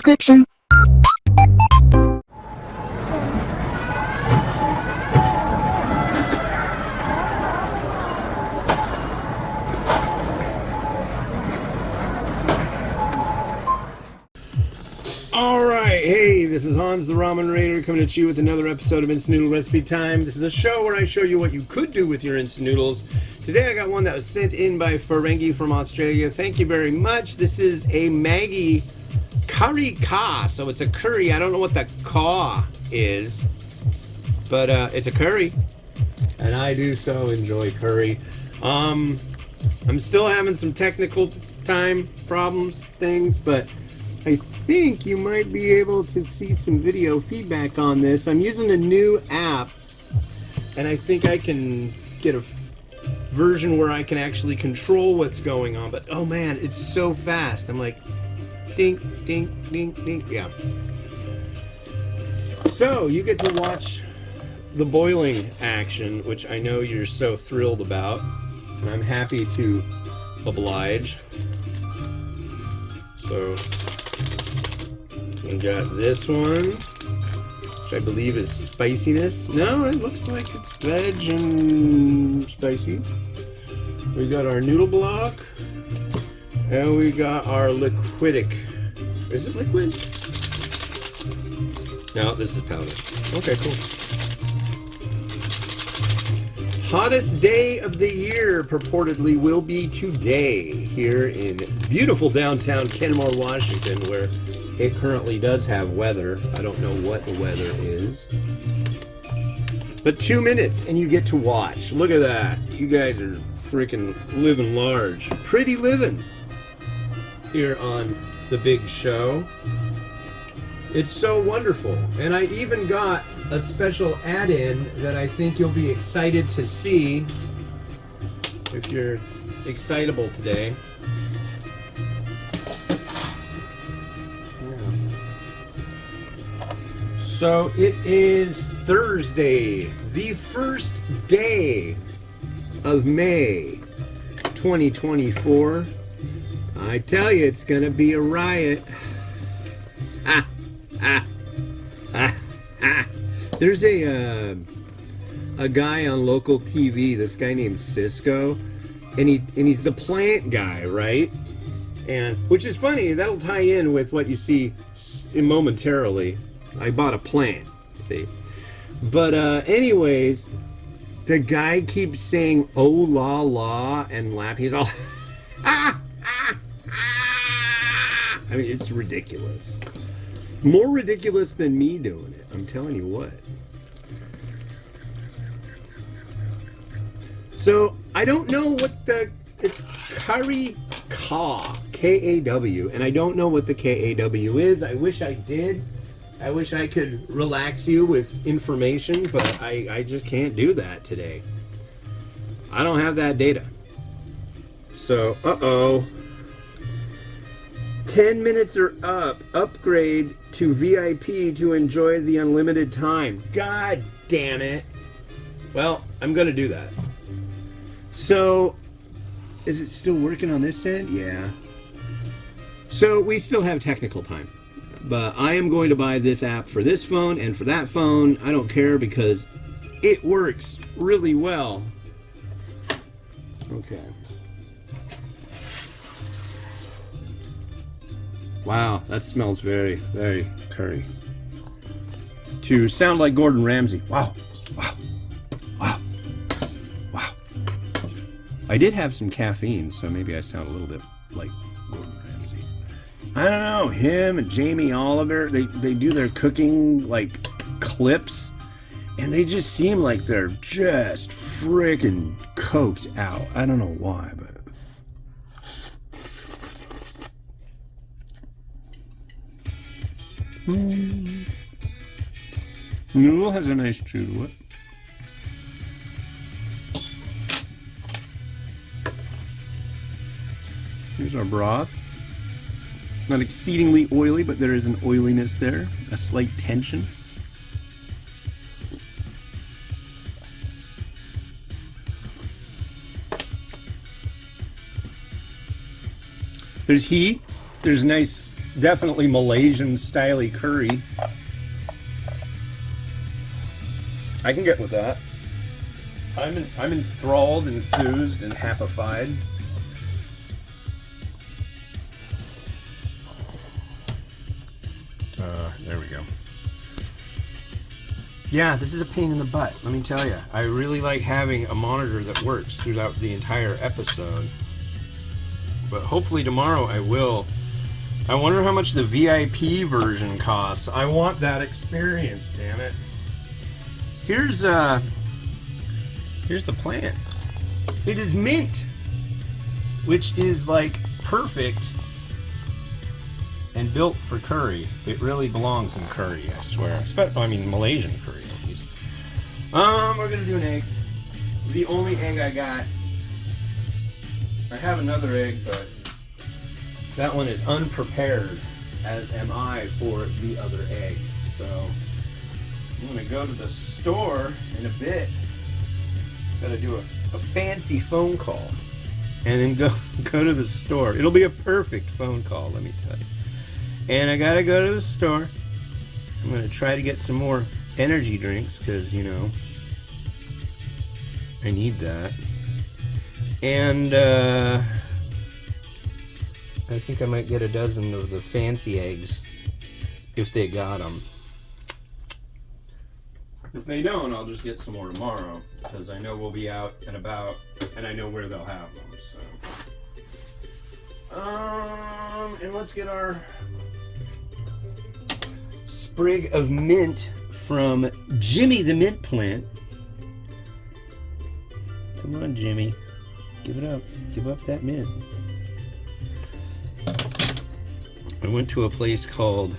description. Alright, hey, this is Hans the Ramen Raider coming at you with another episode of Instant Noodle Recipe Time. This is a show where I show you what you could do with your instant noodles. Today I got one that was sent in by Ferengi from Australia. Thank you very much. This is a Maggi Kari Ka, so it's a curry. I don't know what the ka is, but it's a curry, and I do so enjoy curry. I'm still having some technical time problems, things, but I think you might be able to see some video feedback on this. I'm using a new app, and I think I can get a version where I can actually control what's going on. But oh man, it's so fast. I'm like, ding, ding, ding, ding. Yeah. So you get to watch the boiling action, which I know you're so thrilled about, and I'm happy to oblige. So we got this one, which I believe is spiciness. No, it looks like it's veg and spicy. We got our noodle block, and we got our liquidic. Is it liquid? No, this is powder. Okay, cool. Hottest day of the year purportedly will be today here in beautiful downtown Kenmore, Washington, where it currently does have weather. I don't know what the weather is. But 2 minutes and you get to watch. Look at that. You guys are freaking living large. Pretty living here on the big show. It's so wonderful. And I even got a special add-in that I think you'll be excited to see if you're excitable today. So it is Thursday, the first day of May 2024. I tell you, it's gonna be a riot. There's a guy on local TV, this guy named Cisco, and he's the plant guy, right? And which is funny, that'll tie in with what you see momentarily. I bought a plant, see. But anyways, the guy keeps saying "oh la la" and laughing. He's all I mean, it's ridiculous. More ridiculous than me doing it. I'm telling you what. So I don't know what it's Kari Ka, K-A-W, and I don't know what the K-A-W is. I wish I did. I wish I could relax you with information, but I just can't do that today. I don't have that data. So, 10 minutes are up. Upgrade to VIP to enjoy the unlimited time. God damn it. Well, I'm going to do that. So, is it still working on this end? Yeah. So, we still have technical time. But I am going to buy this app for this phone and for that phone. I don't care because it works really well. Okay. Wow, that smells very, very curry. To sound like Gordon Ramsay. Wow. Wow. Wow. Wow. I did have some caffeine, so maybe I sound a little bit like Gordon Ramsay. I don't know, him and Jamie Oliver, they do their cooking, like, clips, and they just seem like they're just freaking coked out. I don't know why, but... Noodle has a nice chew to it. Here's our broth. Not exceedingly oily, but there is an oiliness there, a slight tension. There's heat, there's nice definitely Malaysian styly curry. I can get with that. I'm enthralled, enthused, and happified. There we go. Yeah, this is a pain in the butt, let me tell you. I really like having a monitor that works throughout the entire episode. But hopefully tomorrow I will. I wonder how much the VIP version costs. I want that experience, damn it. Here's the plant. It is mint, which is like perfect and built for curry. It really belongs in curry, I swear. I mean, Malaysian curry, at least. We're gonna do an egg. The only egg I got. I have another egg, but that one is unprepared, as am I for the other egg. So I'm gonna go to the store in a bit. Gotta do a fancy phone call, and then go to the store. It'll be a perfect phone call, let me tell you. And I gotta go to the store. I'm gonna try to get some more energy drinks because, you know, I need that. And I think I might get a dozen of the fancy eggs if they got them. If they don't, I'll just get some more tomorrow because I know we'll be out and about and I know where they'll have them. So, and let's get our sprig of mint from Jimmy the mint plant. Come on, Jimmy. Give it up. Give up that mint. I went to a place called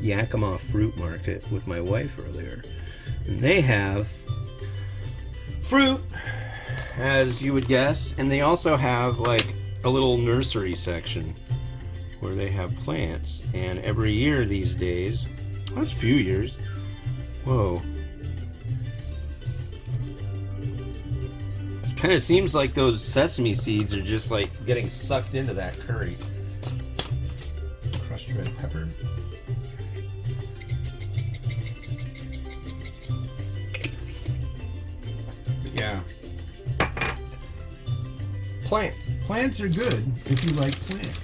Yakima Fruit Market with my wife earlier. And they have fruit, as you would guess. And they also have like a little nursery section where they have plants. And every year these days, that's a few years. Whoa. It kind of seems like those sesame seeds are just like getting sucked into that curry. Crushed red pepper. But yeah. Plants. Plants are good if you like plants.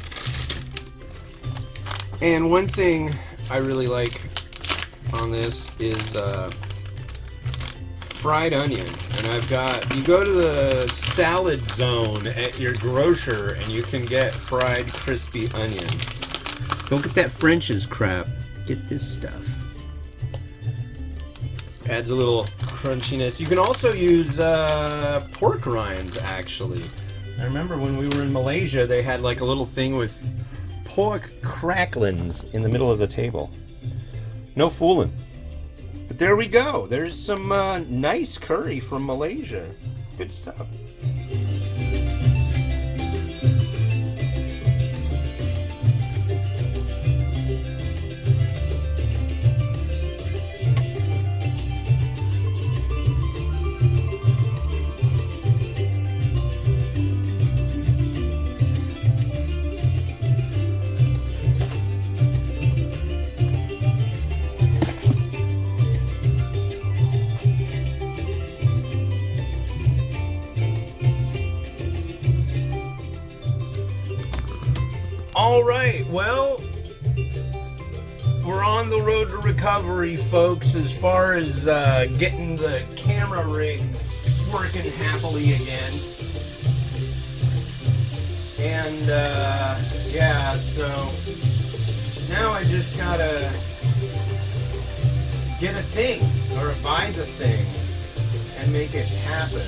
And one thing I really like on this is fried onion. And I've got, you go to the salad zone at your grocer and you can get fried crispy onion. Don't get that French's crap. Get this stuff. Adds a little crunchiness. You can also use pork rinds, actually. I remember when we were in Malaysia, they had like a little thing with pork cracklings in the middle of the table. No fooling. But there we go. There's some nice curry from Malaysia. Good stuff. All right, well, we're on the road to recovery, folks, as far as getting the camera rig working happily again. And, yeah, so now I just gotta get a thing, or buy the thing, and make it happen,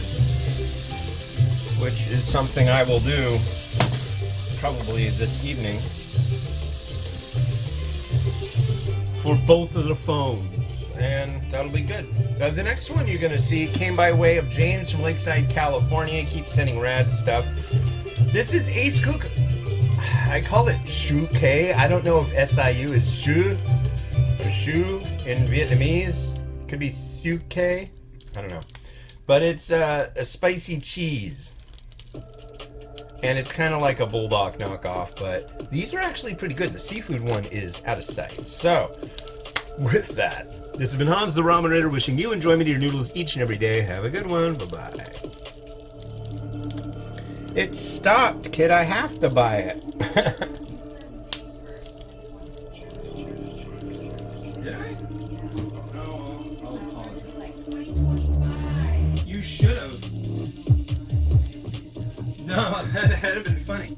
which is something I will do probably this evening for both of the phones, and that'll be good. The next one you're gonna see came by way of James from Lakeside, California. He keeps sending rad stuff. This is Ace Cook. I call it Shu K. I don't know if SIU is Shu or Shu in Vietnamese. Could be Su K. I don't know. But it's a spicy cheese. And it's kind of like a bulldog knockoff, but these are actually pretty good. The seafood one is out of sight. So, with that, this has been Hans the Ramen Raider wishing you enjoyment of your noodles each and every day. Have a good one. Bye-bye. It stopped, kid. I have to buy it. Did I? No, I'll apologize. You should have. No, that had been funny.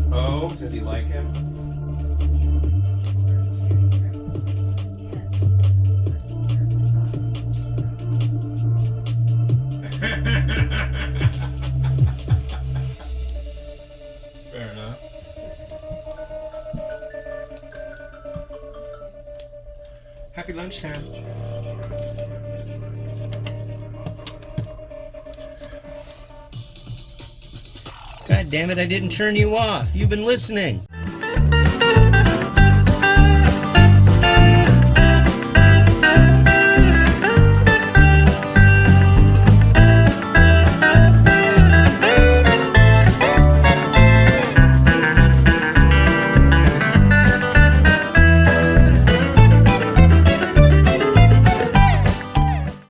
Oh, does he like him? Fair enough. Happy lunchtime. God damn it, I didn't turn you off. You've been listening.